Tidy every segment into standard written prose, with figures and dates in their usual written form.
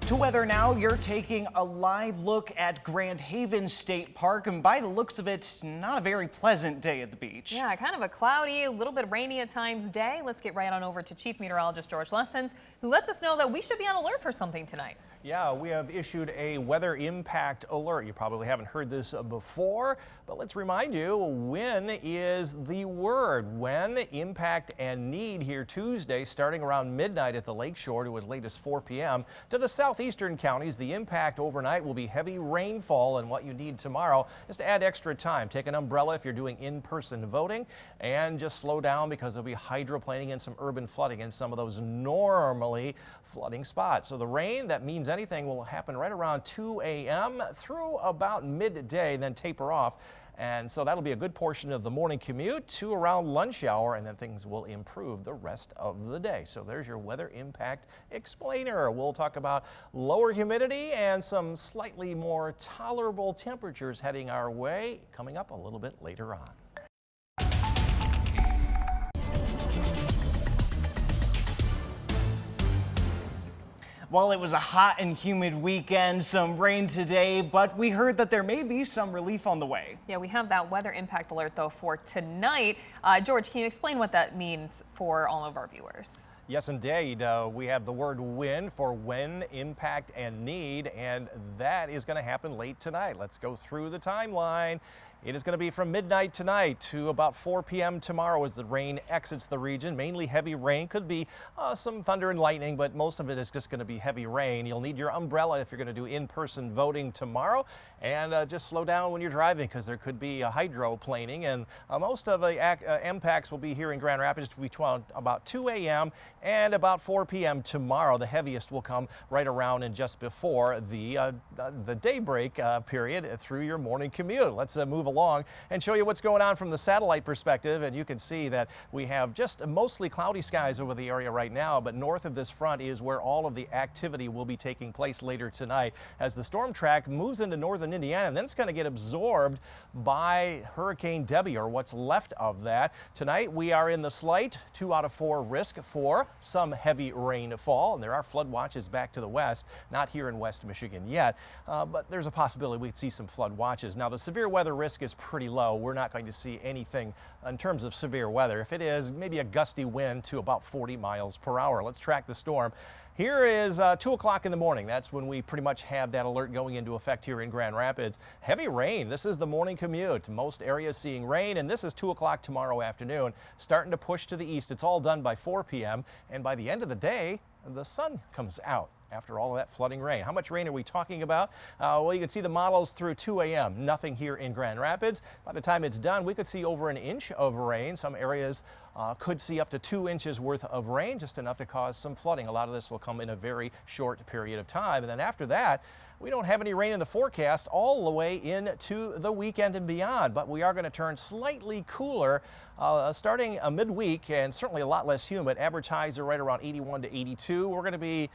To weather now, you're taking a live look at Grand Haven State Park, and by the looks of it, not a very pleasant day at the beach. Yeah, kind of a cloudy, a little bit rainy at times day. Let's get right on over to Chief Meteorologist George Lessons, who lets us know that we should be on alert for something tonight. Yeah, we have issued a weather impact alert. You probably haven't heard this before, but let's remind you, when is the word. When, impact, and need here Tuesday, starting around midnight at the lakeshore to as late as 4 p.m. To the southeastern counties, the impact overnight will be heavy rainfall, and what you need tomorrow is to add extra time. Take an umbrella if you're doing in-person voting, and just slow down because there'll be hydroplaning and some urban flooding in some of those normally flooding spots. So the rain, that means anything, will happen right around 2 a.m. through about midday, then taper off. And so that'll be a good portion of the morning commute to around lunch hour, and then things will improve the rest of the day. So there's your weather impact explainer. We'll talk about lower humidity and some slightly more tolerable temperatures heading our way coming up a little bit later on. Well, it was a hot and humid weekend, some rain today, but we heard that there may be some relief on the way. Yeah, we have that weather impact alert, though, for tonight. George, can you explain what that means for all of our viewers? Yes, indeed. We have the word when for when, impact, and need, and that is going to happen late tonight. Let's go through the timeline. It is going to be from midnight tonight to about 4 p.m. tomorrow as the rain exits the region. Mainly heavy rain. Could be some thunder and lightning, but most of it is just going to be heavy rain. You'll need your umbrella if you're going to do in-person voting tomorrow. And just slow down when you're driving because there could be hydroplaning. And most of the impacts will be here in Grand Rapids between about 2 a.m. and about 4 p.m. tomorrow. The heaviest will come right around and just before the daybreak period through your morning commute. Let's move along and show you what's going on from the satellite perspective, and you can see that we have just mostly cloudy skies over the area right now, but north of this front is where all of the activity will be taking place later tonight as the storm track moves into northern Indiana, and then it's going to get absorbed by Hurricane Debbie, or what's left of that. Tonight we are in the slight 2 out of 4 risk for some heavy rainfall, and there are flood watches back to the west, not here in West Michigan yet, but there's a possibility we could see some flood watches. Now the severe weather risk is pretty low. We're not going to see anything in terms of severe weather. If it is, maybe a gusty wind to about 40 miles per hour. Let's track the storm. Here is 2 o'clock in the morning. That's when we pretty much have that alert going into effect here in Grand Rapids. Heavy rain. This is the morning commute. Most areas seeing rain, and this is 2 o'clock tomorrow afternoon. Starting to push to the east. It's all done by 4 p.m. and by the end of the day, the sun comes out after all of that flooding rain. How much rain are we talking about? Well, you can see the models through 2 a.m. Nothing here in Grand Rapids. By the time it's done, we could see over an inch of rain. Some areas could see up to 2 inches worth of rain, just enough to cause some flooding. A lot of this will come in a very short period of time. And then after that, we don't have any rain in the forecast all the way into the weekend and beyond, but we are going to turn slightly cooler starting midweek, and certainly a lot less humid. Average highs are right around 81 to 82. We're going to be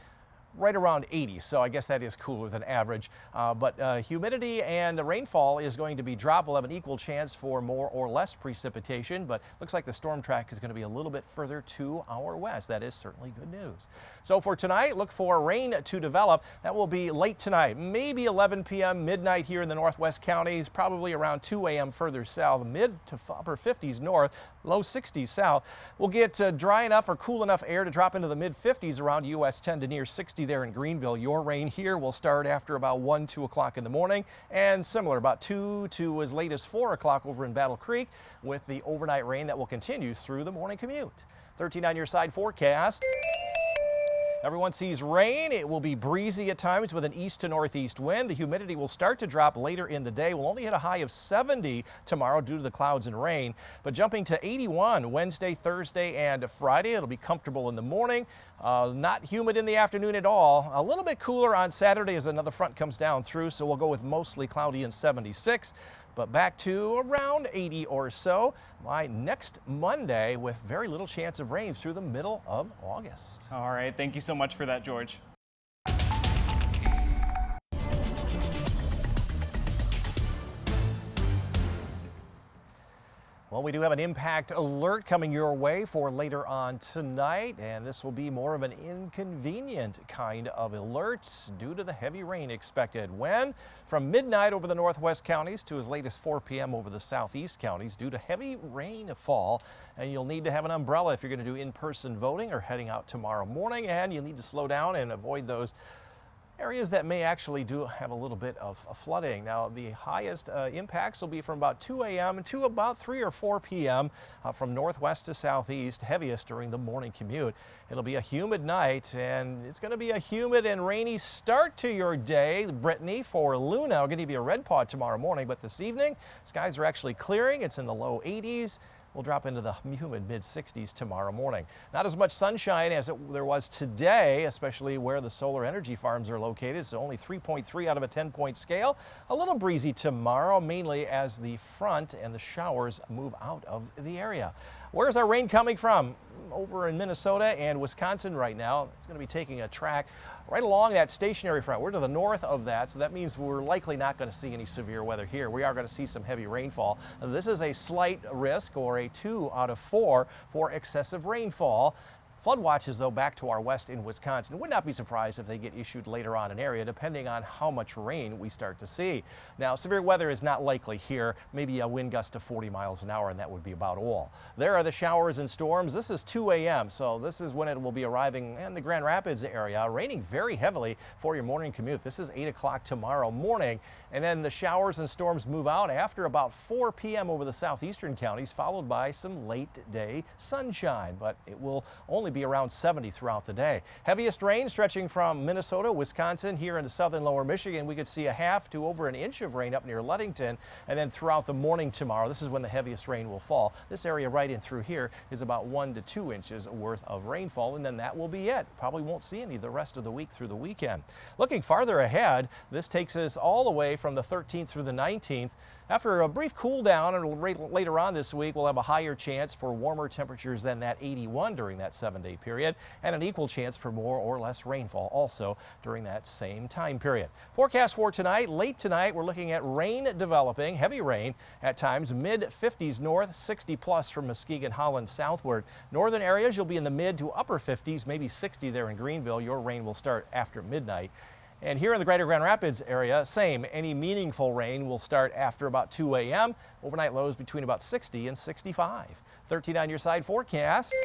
right around 80, so I guess that is cooler than average. But humidity and rainfall is going to be drop. We'll have an equal chance for more or less precipitation, but looks like the storm track is going to be a little bit further to our west. That is certainly good news. So for tonight, look for rain to develop. That will be late tonight, maybe 11 p.m., midnight here in the northwest counties, probably around 2 a.m. further south, mid to upper 50s north, low 60s south. We'll get dry enough or cool enough air to drop into the mid 50s around US 10 to near 60 there in Greenville. Your rain here will start after about 2 o'clock in the morning, and similar about 2 to as late as 4 o'clock over in Battle Creek, with the overnight rain that will continue through the morning commute. 13 on your side forecast. Everyone sees rain. It will be breezy at times with an east to northeast wind. The humidity will start to drop later in the day. We'll only hit a high of 70 tomorrow due to the clouds and rain, but jumping to 81 Wednesday, Thursday, and Friday. It'll be comfortable in the morning, not humid in the afternoon at all. A little bit cooler on Saturday as another front comes down through, so we'll go with mostly cloudy and 76. But back to around 80 or so by next Monday, with very little chance of rain through the middle of August. All right, thank you so much for that, George. Well, we do have an impact alert coming your way for later on tonight, and this will be more of an inconvenient kind of alert due to the heavy rain expected. When? From midnight over the northwest counties to as late as 4 p.m. over the southeast counties due to heavy rainfall. And you'll need to have an umbrella if you're going to do in-person voting or heading out tomorrow morning, and you'll need to slow down and avoid those areas that may actually do have a little bit of flooding. Now, the highest impacts will be from about 2 a.m. to about 3 or 4 p.m. From northwest to southeast, heaviest during the morning commute. It'll be a humid night, and it's going to be a humid and rainy start to your day. Brittany, for Luna, we're going to be a red paw tomorrow morning, but this evening, skies are actually clearing. It's in the low 80s. We'll drop into the humid mid-60s tomorrow morning. Not as much sunshine as there was today, especially where the solar energy farms are located. So only 3.3 out of a 10-point scale. A little breezy tomorrow, mainly as the front and the showers move out of the area. Where's our rain coming from? Over in Minnesota and Wisconsin right now. It's going to be taking a track right along that stationary front. We're to the north of that, so that means we're likely not going to see any severe weather here. We are going to see some heavy rainfall. This is a slight risk, or a 2 out of 4 for excessive rainfall. Flood watches, though, back to our west in Wisconsin. Would not be surprised if they get issued later on in an area, depending on how much rain we start to see. Now, severe weather is not likely here. Maybe a wind gust to 40 miles an hour, and that would be about all. There are the showers and storms. This is 2 a.m., so this is when it will be arriving in the Grand Rapids area, raining very heavily for your morning commute. This is 8 o'clock tomorrow morning, and then the showers and storms move out after about 4 p.m. over the southeastern counties, followed by some late-day sunshine, but it will only be around 70 throughout the day. Heaviest rain stretching from Minnesota, Wisconsin, here into southern lower Michigan. We could see a half to over an inch of rain up near Ludington, and then throughout the morning tomorrow, this is when the heaviest rain will fall. This area right in through here is about 1 to 2 inches worth of rainfall, and then that will be it. Probably won't see any the rest of the week through the weekend. Looking farther ahead, this takes us all the way from the 13th through the 19th. After a brief cool down, and later on this week, we'll have a higher chance for warmer temperatures than that 81 during that 7-day period, and an equal chance for more or less rainfall also during that same time period. Forecast for tonight, late tonight, we're looking at rain developing, heavy rain at times, mid-50s north, 60 plus from Muskegon, Holland southward. Northern areas, you'll be in the mid to upper 50s, maybe 60 there in Greenville. Your rain will start after midnight. And here in the greater Grand Rapids area, same. Any meaningful rain will start after about 2 a.m. Overnight lows between about 60 and 65. 13 on your side forecast.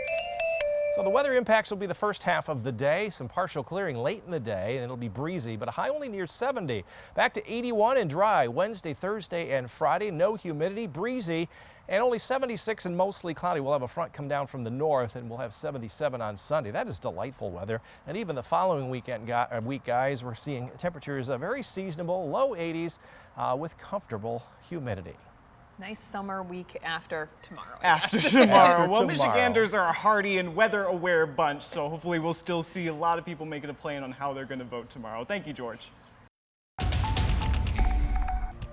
So the weather impacts will be the first half of the day. Some partial clearing late in the day, and it'll be breezy, but a high only near 70. Back to 81 and dry Wednesday, Thursday, and Friday. No humidity, breezy, and only 76 and mostly cloudy. We'll have a front come down from the north, and we'll have 77 on Sunday. That is delightful weather. And even the following week, guys, we're seeing temperatures very seasonable, low 80s with comfortable humidity. Nice summer week after tomorrow. After tomorrow. Well, tomorrow. Michiganders are a hardy and weather-aware bunch, so hopefully we'll still see a lot of people making a plan on how they're going to vote tomorrow. Thank you, George.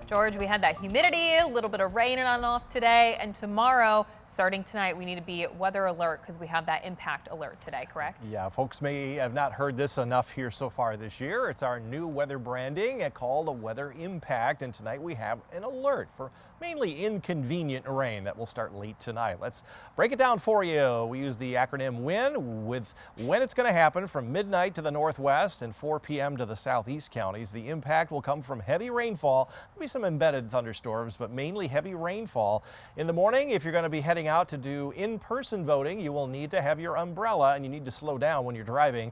George, we had that humidity, a little bit of rain on and off today, and tomorrow, starting tonight, we need to be weather alert because we have that impact alert today, correct? Yeah, folks may have not heard this enough here so far this year. It's our new weather branding called a weather impact, and tonight we have an alert for mainly inconvenient rain that will start late tonight. Let's break it down for you. We use the acronym WIN with when it's going to happen from midnight to the northwest and 4 p.m. to the southeast counties. The impact will come from heavy rainfall. There'll be some embedded thunderstorms, but mainly heavy rainfall. In the morning, if you're going to be heading out to do in-person voting, you will need to have your umbrella, and you need to slow down when you're driving.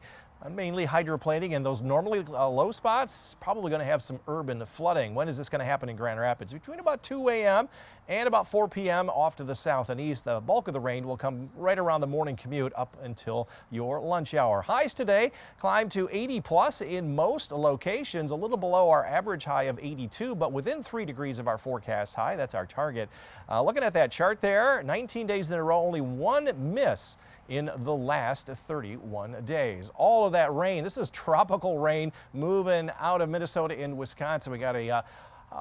Mainly hydroplaning, and those normally low spots probably going to have some urban flooding. When is this going to happen in Grand Rapids? Between about 2 a.m. and about 4 p.m. off to the south and east. The bulk of the rain will come right around the morning commute up until your lunch hour. Highs today climb to 80 plus in most locations, a little below our average high of 82, but within 3 degrees of our forecast high. That's our target. Looking at that chart there, 19 days in a row, only one miss in the last 31 days. All of that rain, this is tropical rain moving out of Minnesota and Wisconsin. We got a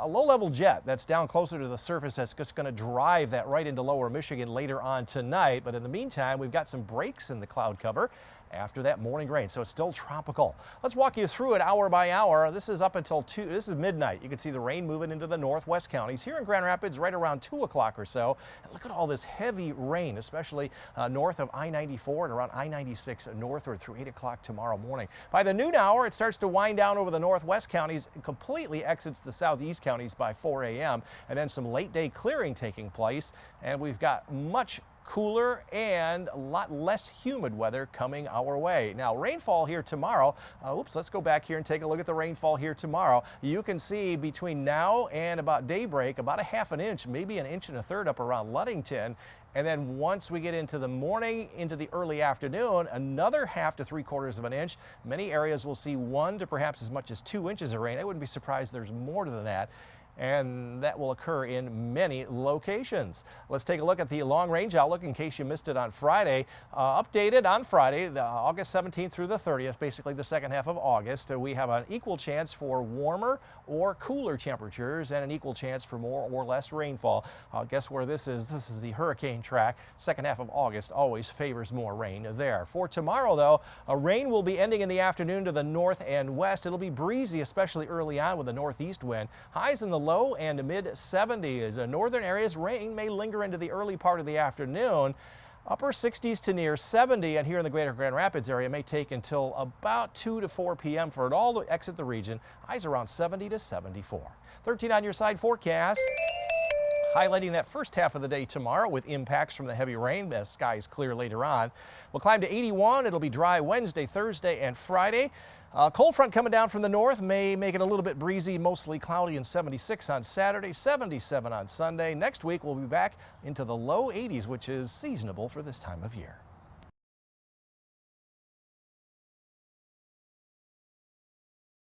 low-level jet that's down closer to the surface that's just going to drive that right into lower Michigan later on tonight. But in the meantime, we've got some breaks in the cloud cover. after that morning rain. So it's still tropical. Let's walk you through it hour by hour. This is up until this is midnight. You can see the rain moving into the northwest counties. Here in Grand Rapids, right around 2 o'clock or so. And look at all this heavy rain, especially north of I-94 and around I-96 northward through 8 o'clock tomorrow morning. By the noon hour, it starts to wind down over the northwest counties and completely exits the southeast counties by 4 a.m. And then some late day clearing taking place. And we've got much cooler and a lot less humid weather coming our way. Now, rainfall here tomorrow. Let's go back here and take a look at the rainfall here tomorrow. You can see between now and about daybreak, about a ½ an inch, maybe 1 1/3 up around Ludington. And then once we get into the morning, into the early afternoon, another ½ to 3/4 of an inch. Many areas will see 1 to perhaps as much as 2 inches of rain. I wouldn't be surprised there's more than that. And that will occur in many locations. Let's take a look at the long-range outlook in case you missed it on Friday. Updated on Friday, August 17th through the 30th, basically the second half of August. We have an equal chance for warmer or cooler temperatures and an equal chance for more or less rainfall. Guess where this is? This is the hurricane track. Second half of August always favors more rain there. For tomorrow, though, rain will be ending in the afternoon to the north and west. It'll be breezy, especially early on with a northeast wind. Highs in the low and mid 70s. Northern areas, rain may linger into the early part of the afternoon. Upper 60s to near 70, and here in the greater Grand Rapids area, it may take until about 2 to 4 p.m. for it all to exit the region. Highs around 70 to 74. 13 on your side forecast. Highlighting that first half of the day tomorrow with impacts from the heavy rain as skies clear later on. We'll climb to 81. It'll be dry Wednesday, Thursday, and Friday. Cold front coming down from the north may make it a little bit breezy, mostly cloudy, and 76 on Saturday, 77 on Sunday. Next week we'll be back into the low 80s, which is seasonable for this time of year.